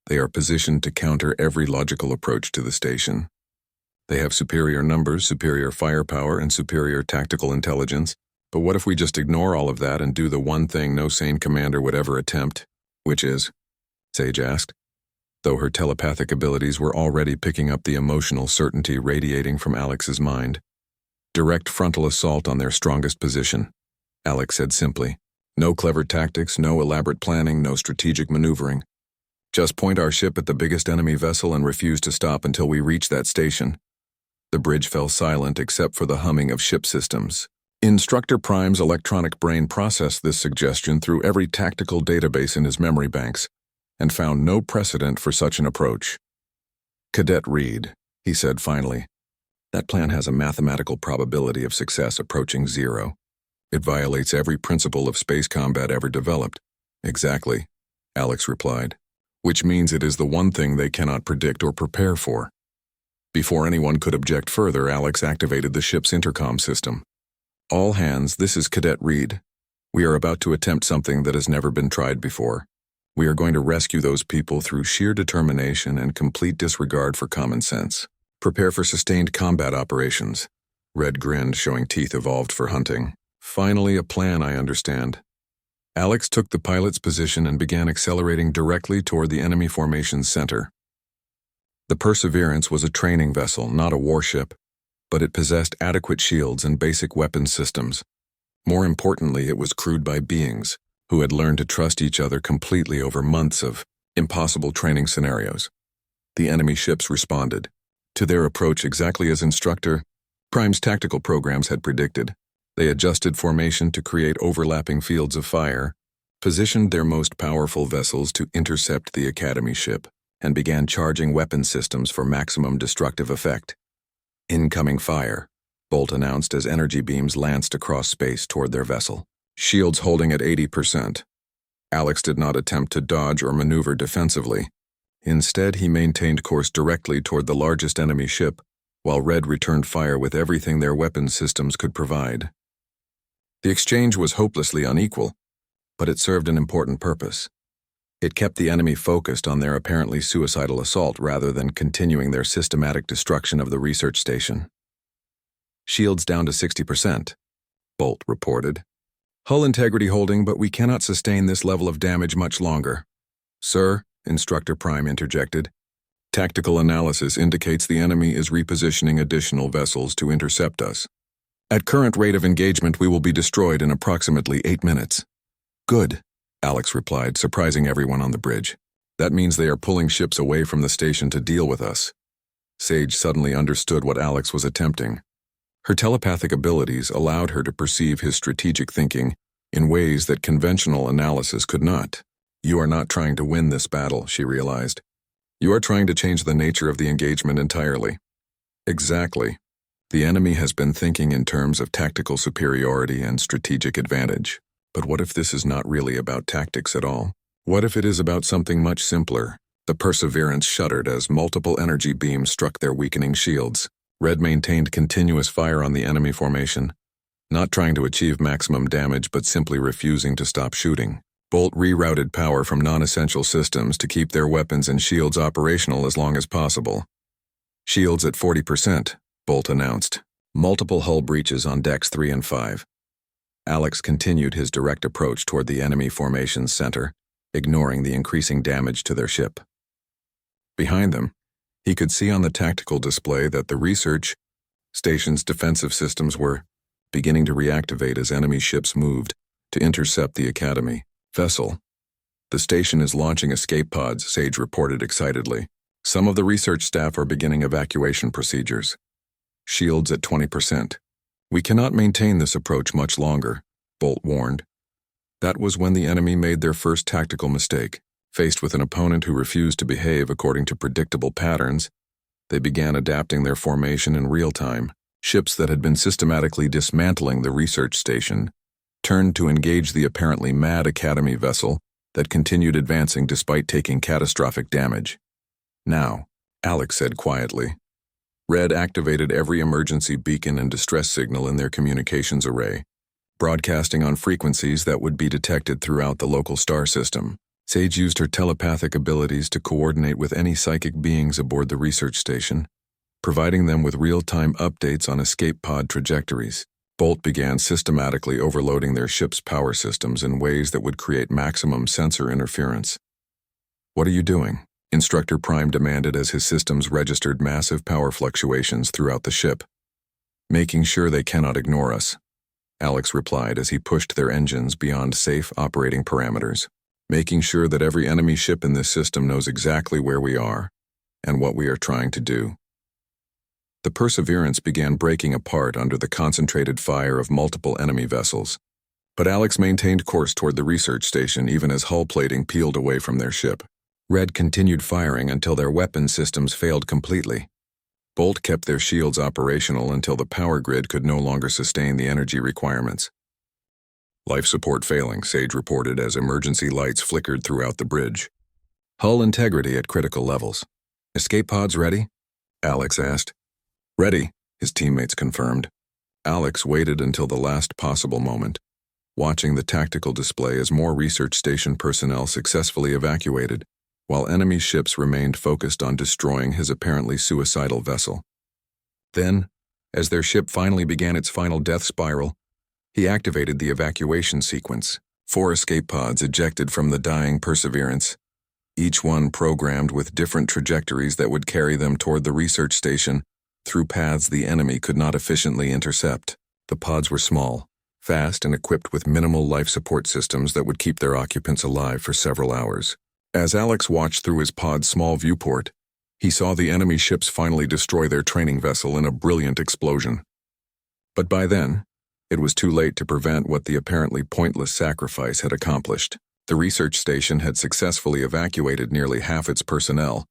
They are positioned to counter every logical approach to the station. They have superior numbers, superior firepower, and superior tactical intelligence. But what if we just ignore all of that and do the one thing no sane commander would ever attempt? Which is?" Sage asked, though her telepathic abilities were already picking up the emotional certainty radiating from Alex's mind. "Direct frontal assault on their strongest position," Alex said simply. "No clever tactics, no elaborate planning, no strategic maneuvering. Just point our ship at the biggest enemy vessel and refuse to stop until we reach that station." The bridge fell silent except for the humming of ship systems. Instructor Prime's electronic brain processed this suggestion through every tactical database in his memory banks and found no precedent for such an approach. "Cadet Reed," he said finally, "that plan has a mathematical probability of success approaching 0. It violates every principle of space combat ever developed." "Exactly," Alex replied, "which means it is the one thing they cannot predict or prepare for." Before anyone could object further, Alex activated the ship's intercom system. "All hands, this is Cadet Reed. We are about to attempt something that has never been tried before. We are going to rescue those people through sheer determination and complete disregard for common sense. Prepare for sustained combat operations." Red grinned, showing teeth evolved for hunting. "Finally a plan, I understand." Alex took the pilot's position and began accelerating directly toward the enemy formation's center. The Perseverance was a training vessel, not a warship, but it possessed adequate shields and basic weapons systems. More importantly, it was crewed by beings who had learned to trust each other completely over months of impossible training scenarios. The enemy ships responded to their approach exactly as Instructor Prime's tactical programs had predicted. They adjusted formation to create overlapping fields of fire, positioned their most powerful vessels to intercept the Academy ship, and began charging weapon systems for maximum destructive effect. Incoming fire, Bolt announced as energy beams lanced across space toward their vessel. Shields holding at 80%. Alex did not attempt to dodge or maneuver defensively. Instead, he maintained course directly toward the largest enemy ship, while Red returned fire with everything their weapon systems could provide. The exchange was hopelessly unequal, but it served an important purpose. It kept the enemy focused on their apparently suicidal assault rather than continuing their systematic destruction of the research station. Shields down to 60%, Bolt reported. Hull integrity holding, but we cannot sustain this level of damage much longer. Sir, Instructor Prime interjected. Tactical analysis indicates the enemy is repositioning additional vessels to intercept us. At current rate of engagement, we will be destroyed in approximately 8 minutes. Good, Alex replied, surprising everyone on the bridge. That means they are pulling ships away from the station to deal with us. Sage suddenly understood what Alex was attempting. Her telepathic abilities allowed her to perceive his strategic thinking in ways that conventional analysis could not. You are not trying to win this battle, she realized. You are trying to change the nature of the engagement entirely. Exactly. The enemy has been thinking in terms of tactical superiority and strategic advantage. But what if this is not really about tactics at all? What if it is about something much simpler? The Perseverance shuddered as multiple energy beams struck their weakening shields. Red maintained continuous fire on the enemy formation, not trying to achieve maximum damage but simply refusing to stop shooting. Bolt rerouted power from non-essential systems to keep their weapons and shields operational as long as possible. Shields at 40%, Bolt announced. Multiple hull breaches on decks 3 and 5. Alex continued his direct approach toward the enemy formation's center, ignoring the increasing damage to their ship. Behind them, he could see on the tactical display that the research station's defensive systems were beginning to reactivate as enemy ships moved to intercept the Academy vessel. The station is launching escape pods, Sage reported excitedly. Some of the research staff are beginning evacuation procedures. Shields at 20%. We cannot maintain this approach much longer, Bolt warned. That was when the enemy made their first tactical mistake. Faced with an opponent who refused to behave according to predictable patterns, they began adapting their formation in real time. Ships that had been systematically dismantling the research station turned to engage the apparently mad Academy vessel that continued advancing despite taking catastrophic damage. Now, Alex said quietly. Red activated every emergency beacon and distress signal in their communications array, broadcasting on frequencies that would be detected throughout the local star system. Sage used her telepathic abilities to coordinate with any psychic beings aboard the research station, providing them with real-time updates on escape pod trajectories. Bolt began systematically overloading their ship's power systems in ways that would create maximum sensor interference. What are you doing? Instructor Prime demanded as his systems registered massive power fluctuations throughout the ship. Making sure they cannot ignore us, Alex replied as he pushed their engines beyond safe operating parameters. Making sure that every enemy ship in this system knows exactly where we are and what we are trying to do. The Perseverance began breaking apart under the concentrated fire of multiple enemy vessels, but Alex maintained course toward the research station even as hull plating peeled away from their ship. Red continued firing until their weapon systems failed completely. Bolt kept their shields operational until the power grid could no longer sustain the energy requirements. Life support failing, Sage reported as emergency lights flickered throughout the bridge. Hull integrity at critical levels. Escape pods ready? Alex asked. Ready, his teammates confirmed. Alex waited until the last possible moment, watching the tactical display as more research station personnel successfully evacuated, while enemy ships remained focused on destroying his apparently suicidal vessel. Then, as their ship finally began its final death spiral, he activated the evacuation sequence. 4 escape pods ejected from the dying Perseverance, each one programmed with different trajectories that would carry them toward the research station through paths the enemy could not efficiently intercept. The pods were small, fast, and equipped with minimal life support systems that would keep their occupants alive for several hours. As Alex watched through his pod's small viewport, He saw the enemy ships finally destroy their training vessel in a brilliant explosion. But by then, it was too late to prevent what the apparently pointless sacrifice had accomplished. The research station had successfully evacuated nearly half its personnel,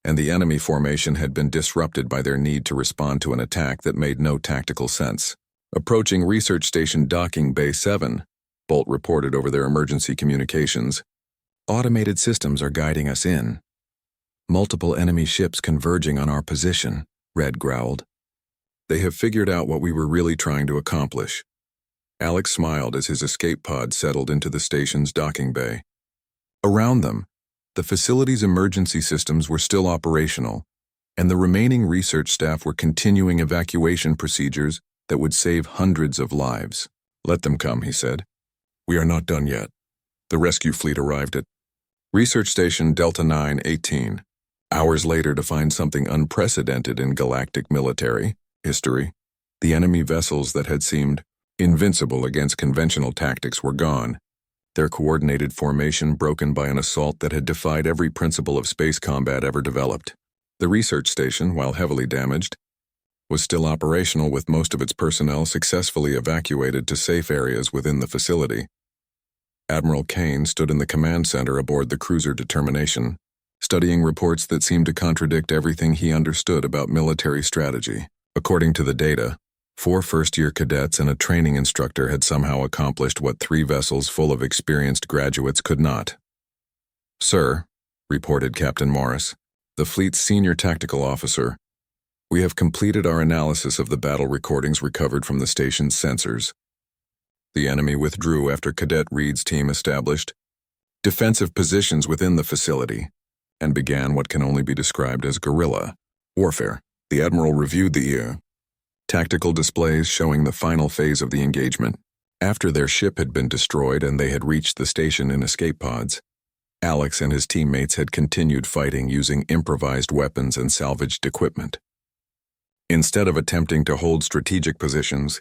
and the enemy formation had been disrupted by their need to respond to an attack that made no tactical sense. Approaching Research Station Docking Bay 7, Bolt reported over their emergency communications. "Automated systems are guiding us in. Multiple enemy ships converging on our position," Red growled. "They have figured out what we were really trying to accomplish." Alex smiled as his escape pod settled into the station's docking bay. Around them, the facility's emergency systems were still operational, and the remaining research staff were continuing evacuation procedures that would save hundreds of lives. "Let them come," he said. "We are not done yet." The rescue fleet arrived at Research Station Delta 918, hours later to find something unprecedented in galactic military history. The enemy vessels that had seemed invincible against conventional tactics were gone, their coordinated formation broken by an assault that had defied every principle of space combat ever developed. The research station, while heavily damaged, was still operational with most of its personnel successfully evacuated to safe areas within the facility. Admiral Kane stood in the command center aboard the cruiser Determination, studying reports that seemed to contradict everything he understood about military strategy. According to the data, 4 first-year cadets and a training instructor had somehow accomplished what 3 vessels full of experienced graduates could not. "Sir," reported Captain Morris, the fleet's senior tactical officer, "we have completed our analysis of the battle recordings recovered from the station's sensors. The enemy withdrew after Cadet Reed's team established defensive positions within the facility and began what can only be described as guerrilla warfare." The Admiral reviewed the tactical displays showing the final phase of the engagement. After their ship had been destroyed and they had reached the station in escape pods, Alex and his teammates had continued fighting using improvised weapons and salvaged equipment. Instead of attempting to hold strategic positions,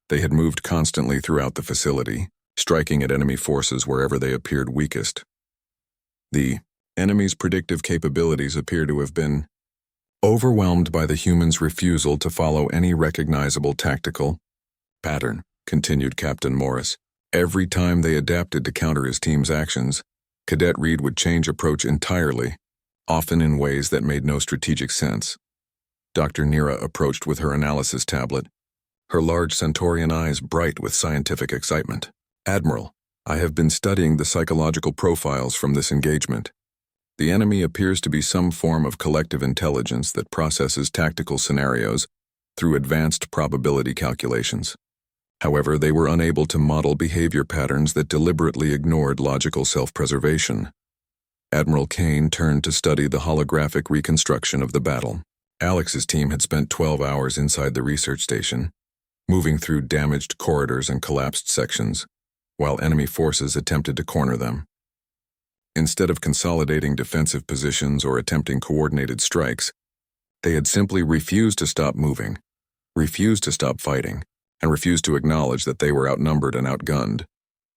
they had moved constantly throughout the facility, striking at enemy forces wherever they appeared weakest. The enemy's predictive capabilities appear to have been overwhelmed by the humans' refusal to follow any recognizable tactical pattern, continued Captain Morris. Every time they adapted to counter his team's actions, Cadet Reed would change approach entirely, often in ways that made no strategic sense. Dr. Nira approached with her analysis tablet, her large Centaurian eyes bright with scientific excitement. "Admiral, I have been studying the psychological profiles from this engagement. The enemy appears to be some form of collective intelligence that processes tactical scenarios through advanced probability calculations. However, they were unable to model behavior patterns that deliberately ignored logical self-preservation." Admiral Kane turned to study the holographic reconstruction of the battle. Alex's team had spent 12 hours inside the research station, moving through damaged corridors and collapsed sections, while enemy forces attempted to corner them. Instead of consolidating defensive positions or attempting coordinated strikes, they had simply refused to stop moving, refused to stop fighting, and refused to acknowledge that they were outnumbered and outgunned.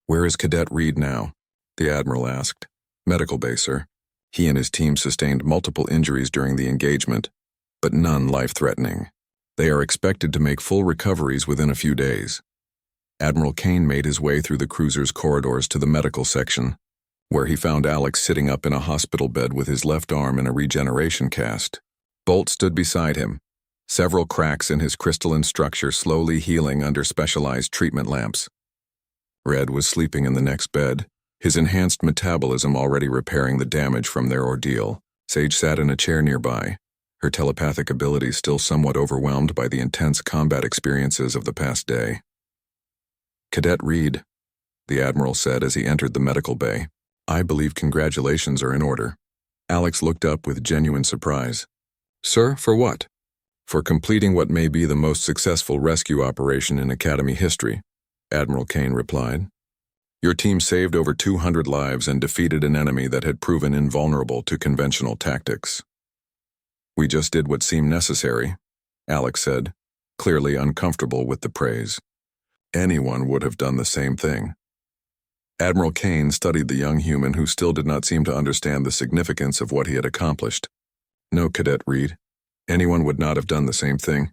"Where is Cadet Reed now?" the Admiral asked. "Medical bay, sir. He and his team sustained multiple injuries during the engagement, but none life-threatening. They are expected to make full recoveries within a few days." Admiral Kane made his way through the cruiser's corridors to the medical section, where he found Alex sitting up in a hospital bed with his left arm in a regeneration cast. Bolt stood beside him, several cracks in his crystalline structure slowly healing under specialized treatment lamps. Red was sleeping in the next bed, his enhanced metabolism already repairing the damage from their ordeal. Sage sat in a chair nearby, her telepathic abilities still somewhat overwhelmed by the intense combat experiences of the past day. "Cadet Reed," the Admiral said as he entered the medical bay, "I believe congratulations are in order." Alex looked up with genuine surprise. "Sir, for what?" "For completing what may be the most successful rescue operation in Academy history," Admiral Kane replied. "Your team saved over 200 lives and defeated an enemy that had proven invulnerable to conventional tactics." "We just did what seemed necessary," Alex said, clearly uncomfortable with the praise. "Anyone would have done the same thing." Admiral Kane studied the young human who still did not seem to understand the significance of what he had accomplished. No, Cadet Reed. Anyone would not have done the same thing.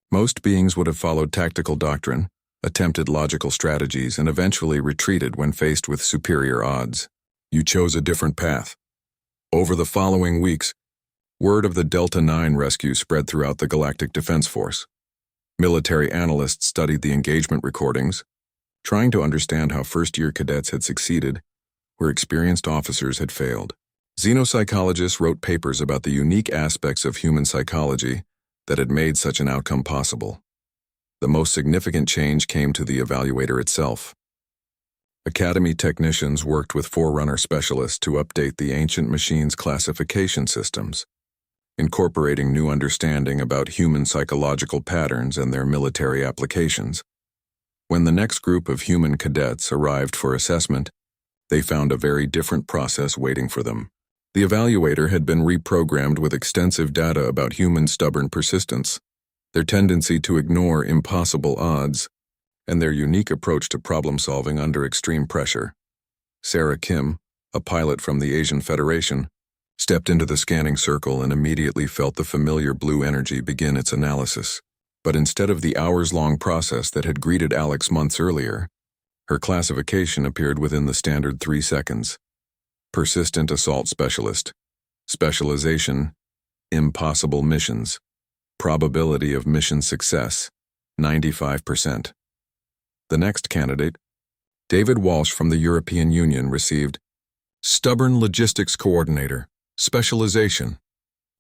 Most beings would have followed tactical doctrine, attempted logical strategies, and eventually retreated when faced with superior odds. You chose a different path. Over the following weeks, word of the Delta 9 rescue spread throughout the Galactic Defense Force. Military analysts studied the engagement recordings, trying to understand how first-year cadets had succeeded where experienced officers had failed. Xenopsychologists wrote papers about the unique aspects of human psychology that had made such an outcome possible. The most significant change came to the evaluator itself. Academy technicians worked with Forerunner specialists to update the ancient machine's classification systems, incorporating new understanding about human psychological patterns and their military applications. When the next group of human cadets arrived for assessment, they found a very different process waiting for them. The evaluator had been reprogrammed with extensive data about human stubborn persistence, their tendency to ignore impossible odds, and their unique approach to problem-solving under extreme pressure. Sarah Kim, a pilot from the Asian Federation, stepped into the scanning circle and immediately felt the familiar blue energy begin its analysis. But instead of the hours-long process that had greeted Alex months earlier, her classification appeared within the standard 3 seconds. Persistent Assault Specialist. Specialization: Impossible Missions. Probability of mission success: 95%. The next candidate, David Walsh from the European Union, received Stubborn Logistics Coordinator. Specialization: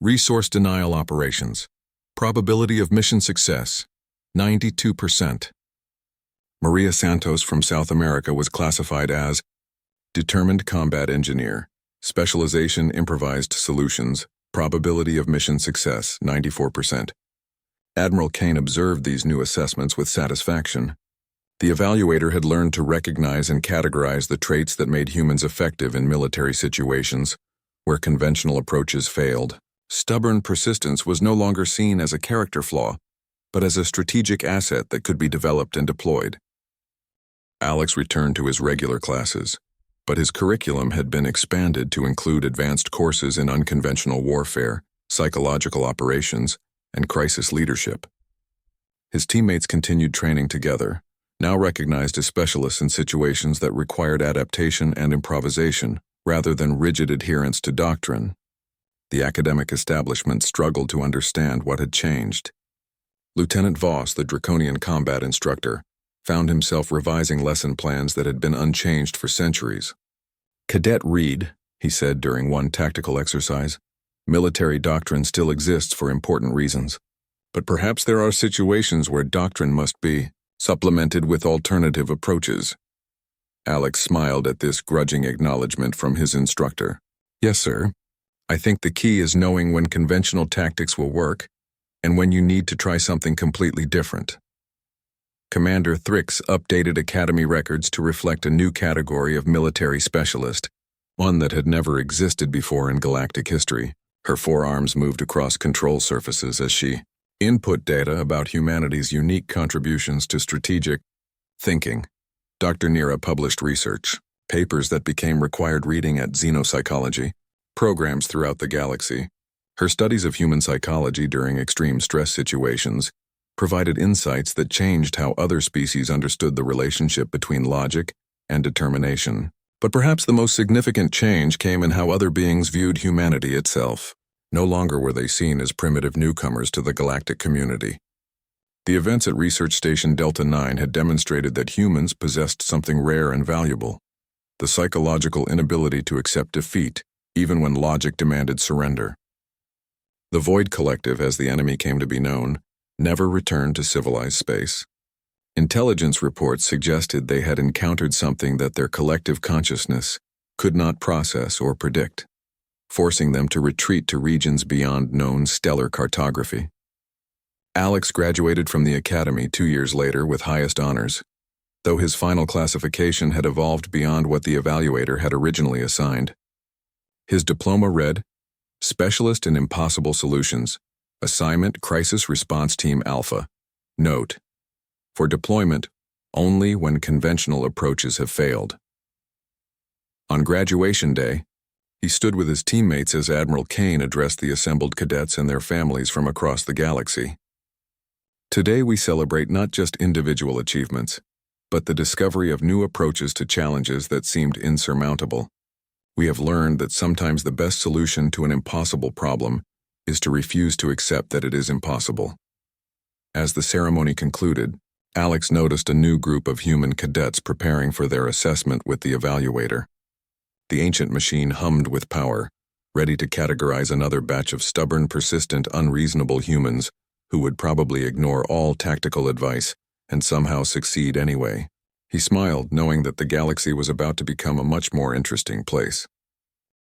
Resource Denial Operations. Probability of mission success: 92%. Maria Santos from South America was classified as Determined Combat Engineer. Specialization: Improvised Solutions. Probability of mission success: 94%. Admiral Kane observed these new assessments with satisfaction. The evaluator had learned to recognize and categorize the traits that made humans effective in military situations where conventional approaches failed. Stubborn persistence was no longer seen as a character flaw, but as a strategic asset that could be developed and deployed. Alex returned to his regular classes, but his curriculum had been expanded to include advanced courses in unconventional warfare, psychological operations, and crisis leadership. His teammates continued training together, now recognized as specialists in situations that required adaptation and improvisation, rather than rigid adherence to doctrine. The academic establishment struggled to understand what had changed. Lieutenant Voss, the draconian combat instructor, found himself revising lesson plans that had been unchanged for centuries. "Cadet Reed," he said during one tactical exercise, "military doctrine still exists for important reasons, but perhaps there are situations where doctrine must be supplemented with alternative approaches." Alex smiled at this grudging acknowledgement from his instructor. "Yes, sir. I think the key is knowing when conventional tactics will work and when you need to try something completely different." Commander Thrix updated Academy records to reflect a new category of military specialist, one that had never existed before in galactic history. Her forearms moved across control surfaces as she input data about humanity's unique contributions to strategic thinking. Dr. Nira published research, papers that became required reading at xenopsychology, programs throughout the galaxy. Her studies of human psychology during extreme stress situations provided insights that changed how other species understood the relationship between logic and determination. But perhaps the most significant change came in how other beings viewed humanity itself. No longer were they seen as primitive newcomers to the galactic community. The events at Research Station Delta 9 had demonstrated that humans possessed something rare and valuable: the psychological inability to accept defeat, even when logic demanded surrender. The Void Collective, as the enemy came to be known, never returned to civilized space. Intelligence reports suggested they had encountered something that their collective consciousness could not process or predict, forcing them to retreat to regions beyond known stellar cartography. Alex graduated from the Academy 2 years later with highest honors, though his final classification had evolved beyond what the evaluator had originally assigned. His diploma read, Specialist in Impossible Solutions, Assignment Crisis Response Team Alpha. Note: for deployment only when conventional approaches have failed. On graduation day, He stood with his teammates as Admiral Kane addressed the assembled cadets and their families from across the galaxy. Today we celebrate not just individual achievements, but the discovery of new approaches to challenges that seemed insurmountable. We have learned that sometimes the best solution to an impossible problem is to refuse to accept that it is impossible. As the ceremony concluded, Alex noticed a new group of human cadets preparing for their assessment with the evaluator. The ancient machine hummed with power, ready to categorize another batch of stubborn, persistent, unreasonable humans who would probably ignore all tactical advice and somehow succeed anyway. He smiled, knowing that the galaxy was about to become a much more interesting place.